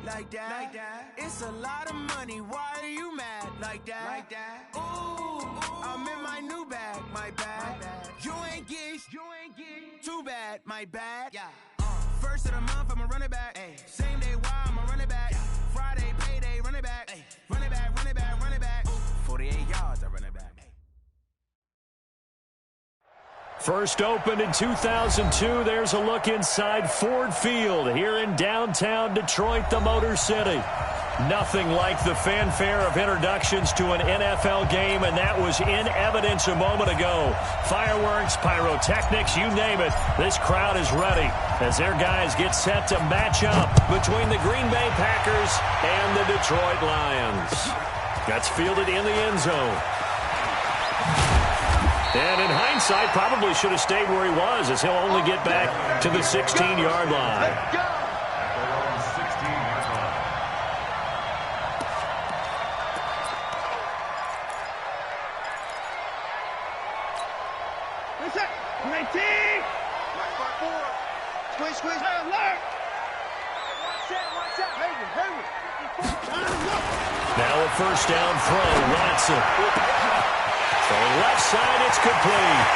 like that. It's a lot of money, why are you mad like that? Ooh, I'm in my new bag, my bad. You ain't get too bad, my bad. First of the month, I'ma run it back. Same day, why I'ma run it back. Friday, payday, run it back. Run it back, run it back, run it back. 48 yards, I run it back. First opened in 2002, there's a look inside Ford Field here in downtown Detroit, the Motor City. Nothing like the fanfare of introductions to an NFL game, and that was in evidence a moment ago. Fireworks, pyrotechnics, you name it. This crowd is ready as their guys get set to match up between the Green Bay Packers and the Detroit Lions. That's fielded in the end zone. And in hindsight, probably should have stayed where he was, as he'll only get back to the 16-yard line. Now a first down throw, Watson. Throwing left side, it's complete.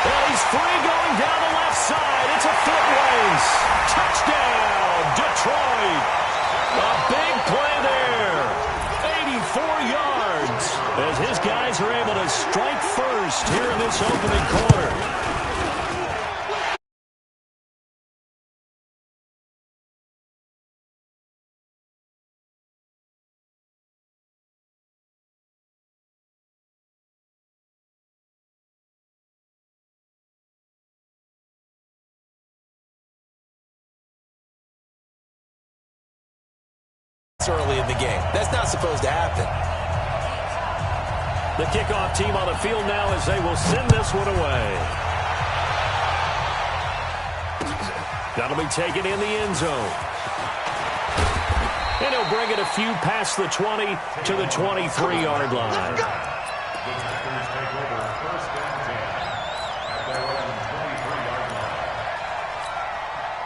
Well, he's free going down the left side. It's a foot race. Touchdown, Detroit. A big play there. 84 yards as his guys are able to strike first here in this opening quarter. Early in the game. That's not supposed to happen. The kickoff team on the field now as they will send this one away. That'll be taken in the end zone. And he'll bring it a few past the 20 to the 23-yard line.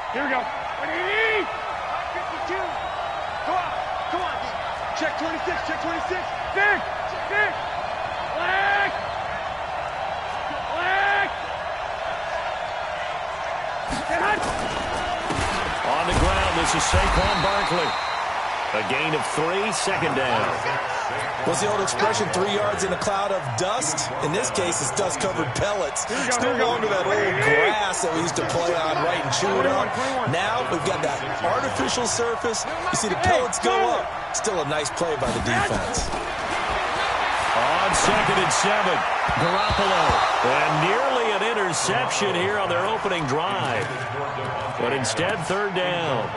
Here we go. Ready? 52. Go on. Come on, D. Check 26, check 26. Big, big. Leg. Leg. Get hot. On the ground, this is Saquon Barkley. A gain of 3, second down. What's the old expression, 3 yards in a cloud of dust? In this case, it's dust-covered pellets. Still going to that old grass that we used to play on, right, and chew it up. Now we've got that artificial surface. You see the pellets go up. Still a nice play by the defense. On 2nd and 7, Garoppolo. And nearly an interception here on their opening drive. But instead, 3rd down.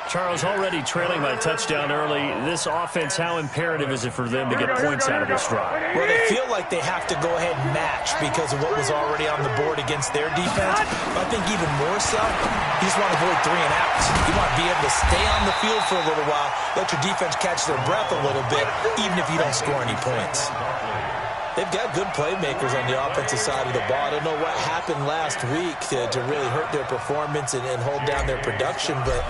Charles, already trailing by a touchdown early. This offense, how imperative is it for them to get points out of this drive? Well, they feel like they have to go ahead and match because of what was already on the board against their defense. But I think even more so, you just want to avoid 3 and outs. You want to be able to stay on the field for a little while, let your defense catch their breath a little bit, even if you don't score any points. They've got good playmakers on the offensive side of the ball. I don't know what happened last week to really hurt their performance and hold down their production, but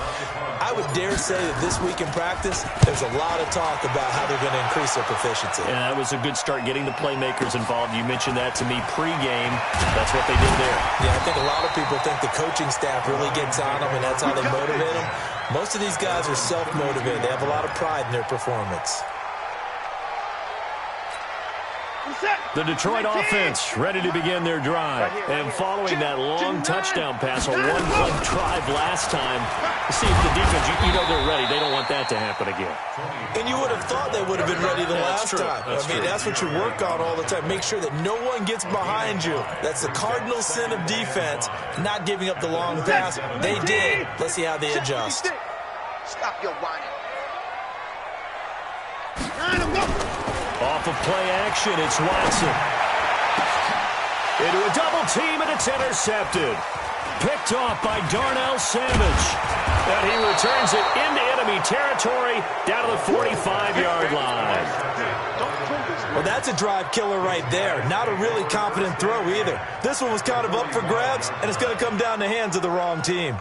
I would dare say that this week in practice, there's a lot of talk about how they're going to increase their proficiency. Yeah, that was a good start getting the playmakers involved. You mentioned that to me pregame. That's what they did there. Yeah, I think a lot of people think the coaching staff really gets on them, and that's how they motivate them. Most of these guys are self-motivated. They have a lot of pride in their performance. The Detroit offense ready to begin their drive. And following that long touchdown pass, a one-play drive last time, see if the defense, you know they're ready. They don't want that to happen again. And you would have thought they would have been ready the last time. That's what you work on all the time. Make sure that no one gets behind you. That's the cardinal sin of defense, not giving up the long pass. They did. Let's see how they adjust. Stop your whining. Off of play action, it's Watson. Into a double team, and it's intercepted. Picked off by Darnell Savage. And he returns it into enemy territory down to the 45-yard line. Well, that's a drive killer right there. Not a really competent throw either. This one was kind of up for grabs, and it's going to come down the hands of the wrong team.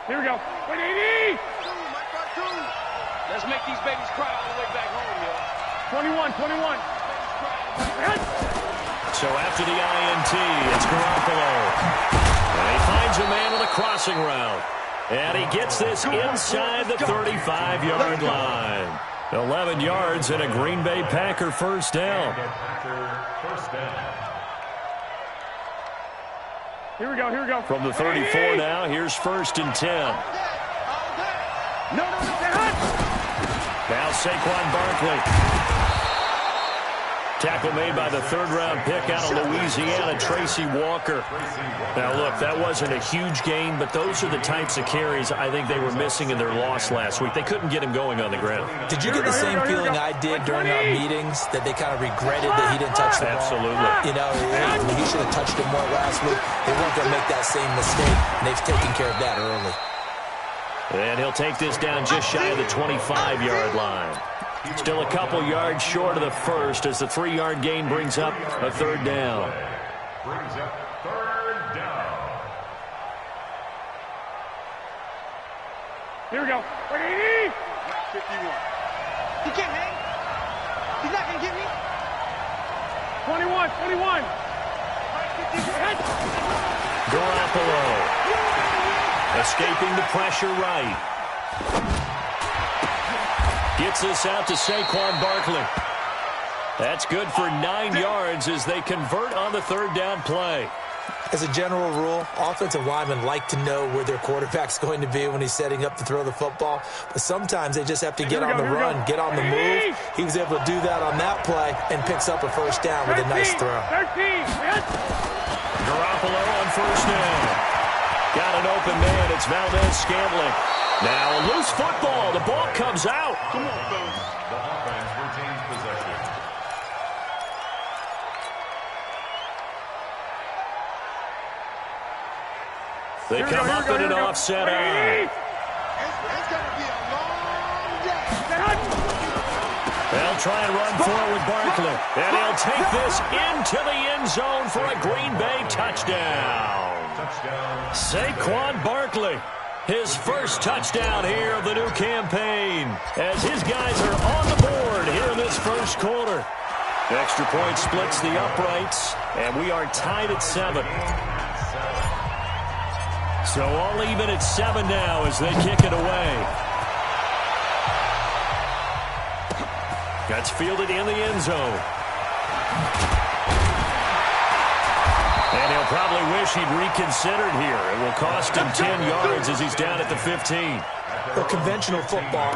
Here we go. 180! Let's make these babies cry all the way back home, yo. 21. So after the INT, it's Garoppolo. And he finds a man on the crossing route. And he gets this inside the 35-yard line. 11 yards and a Green Bay Packer first down. Here we go. From the 34 now, here's 1st and 10. No. Now Saquon Barkley. Tackle made by the third-round pick out of Louisiana, Tracy Walker. Now, look, that wasn't a huge gain, but those are the types of carries I think they were missing in their loss last week. They couldn't get him going on the ground. Did you get the same feeling I did during our meetings, that they kind of regretted that he didn't touch the ball? Absolutely. You know, he should have touched it more last week. They weren't going to make that same mistake, and they've taken care of that early. And he'll take this down just shy of the 25-yard line. Still a couple yards short of the first as the 3-yard gain brings up a third down. Here we go. 180! 51. He can't hang. He's not going to get me. 21. Garoppolo escaping the pressure right. Gets this out to Saquon Barkley. That's good for 9 yards as they convert on the third down play. As a general rule, offensive linemen like to know where their quarterback's going to be when he's setting up to throw the football. But sometimes they just have to get on the run, get on the move. He was able to do that on that play and picks up a first down with a nice throw. 13. Garoppolo on first down. Got an open man. It's Valdez-Scantling. Now a loose football. The ball comes out. Come on, fellas. The offense retains possession. They come up in an offset eye. It's going to be a long day. They'll try and run forward with Barkley. And he'll take this into the end zone for a Green Bay touchdown. Saquon Barkley. His first touchdown here of the new campaign as his guys are on the board here in this first quarter. Extra point splits the uprights, and we are tied at 7. So all even at 7 now as they kick it away. That's fielded in the end zone. And he'll probably wish he'd reconsidered here. It will cost him 10 yards as he's down at the 15. Well, conventional football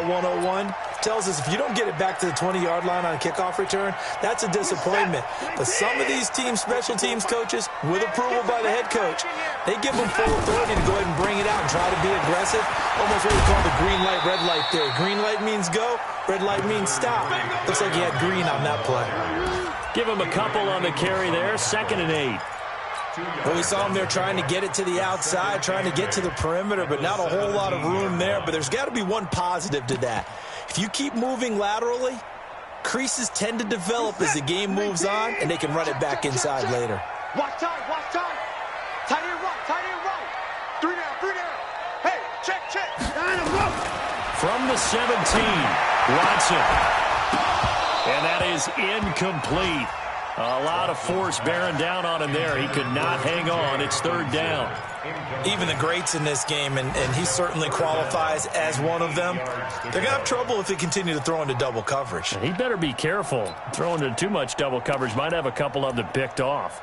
101, tells us if you don't get it back to the 20-yard line on a kickoff return, that's a disappointment. But some of these teams, special teams coaches, with approval by the head coach, they give them full authority to go ahead and bring it out and try to be aggressive. Almost what we call the green light, red light theory. Green light means go, red light means stop. Looks like he had green on that play. Give him a couple on the carry there, 2nd and 8. Well, we saw him there trying to get it to the outside, trying to get to the perimeter, but not a whole lot of room there. But there's got to be one positive to that. If you keep moving laterally, creases tend to develop as the game moves on, and they can run it back inside later. Watch time. Tight end right. 3 down. Hey, check. From the 17, Watson. And that is incomplete. A lot of force bearing down on him there. He could not hang on. It's 3rd down. Even the greats in this game, and he certainly qualifies as one of them, they're going to have trouble if they continue to throw into double coverage. He better be careful. Throwing into too much double coverage might have a couple of them picked off.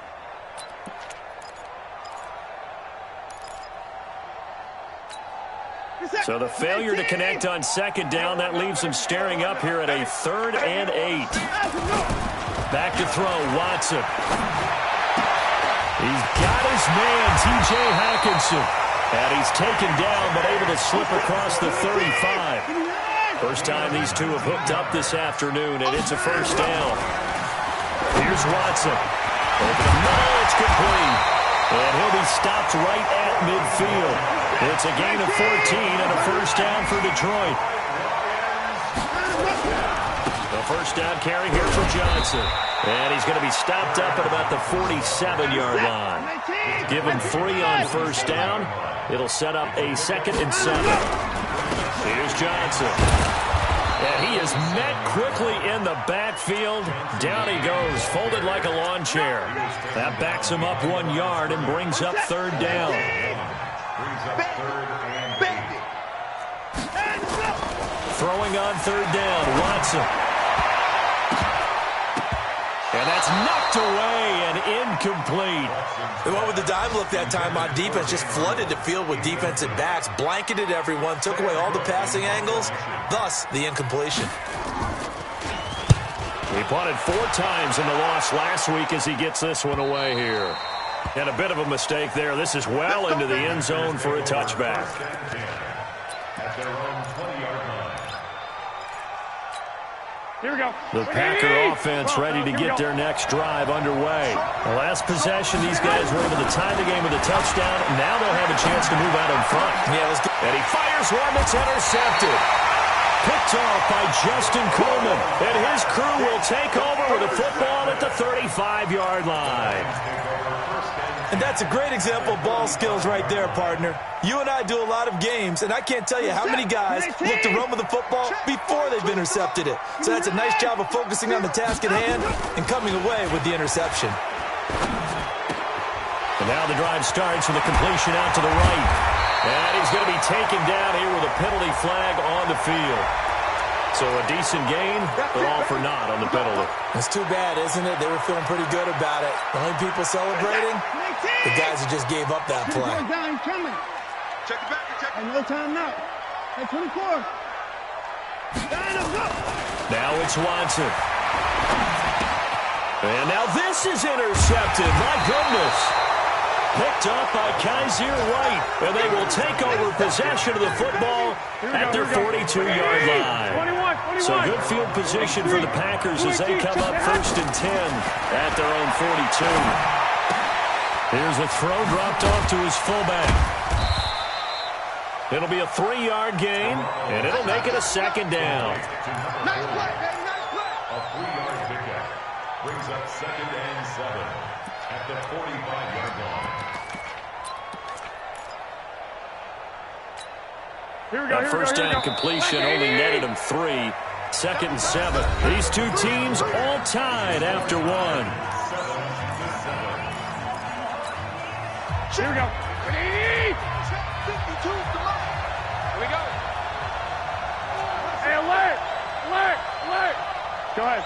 So the failure to connect on 2nd down, that leaves him staring up here at a 3rd and 8. Back to throw, Watson. He's got his man, T.J. Hawkinson. And he's taken down, but able to slip across the 35. First time these two have hooked up this afternoon, and it's a first down. Here's Watson. Over the middle, it's complete. And he'll be stopped right at midfield. It's a gain of 14 and a first down for Detroit. The first down carry here for Johnson. And he's going to be stopped up at about the 47-yard line. Give him 3 on first down. It'll set up a 2nd and 7. Here's Johnson. And he is met quickly in the backfield. Down he goes, folded like a lawn chair. That backs him up 1 yard and brings up 3rd down. Throwing on 3rd down, Watson. And that's knocked away and incomplete. They went with the dime look that time on defense, just flooded the field with defensive backs, blanketed everyone, took away all the passing angles, thus the incompletion. He punted 4 times in the loss last week as he gets this one away here. And a bit of a mistake there. This is well into the end zone for a touchback. At their own 20-yard line. Here we go. The Packer offense ready to get their next drive underway. The last possession, these guys were able to tie the game with a touchdown. Now they'll have a chance to move out in front. Yeah, let's go. And he fires one that's intercepted. Picked off by Justin Coleman. And his crew will take over with a football at the 35-yard line. And that's a great example of ball skills right there, partner. You and I do a lot of games, and I can't tell you how many guys look to run with the football before they've intercepted it. So that's a nice job of focusing on the task at hand and coming away with the interception. And now the drive starts with a completion out to the right. And he's going to be taken down here with a penalty flag on the field. So a decent gain, but all for naught on the penalty. It's too bad, isn't it? They were feeling pretty good about it. The only people celebrating, the guys who just gave up that play. Check the back, check And no time now. At 24. Now it's Watson. And now this is intercepted. My goodness. Picked up by Kaiser White. And they will take over possession of the football at their 42-yard line. So good field position for the Packers as they come up 1st and 10 at their own 42. Here's a throw dropped off to his fullback. It'll be a 3-yard gain, and it'll make it a 2nd down. Nice play, man, nice play. A 3-yard pickup brings up 2nd and 7 at the 45-yard line. That first down completion only netted him 3. 2nd and 7. These two teams all tied after 1. Here we go. 52, come on. Here we go. Hey, alert! Go ahead.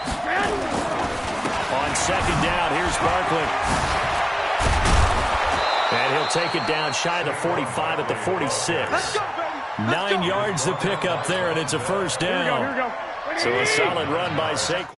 On 2nd down, here's Barkley. And he'll take it down shy of the 45 at the 46. Let's go, baby. 9 yards to pick up there, and it's a 1st down. Here we go. So a solid run by Saquon.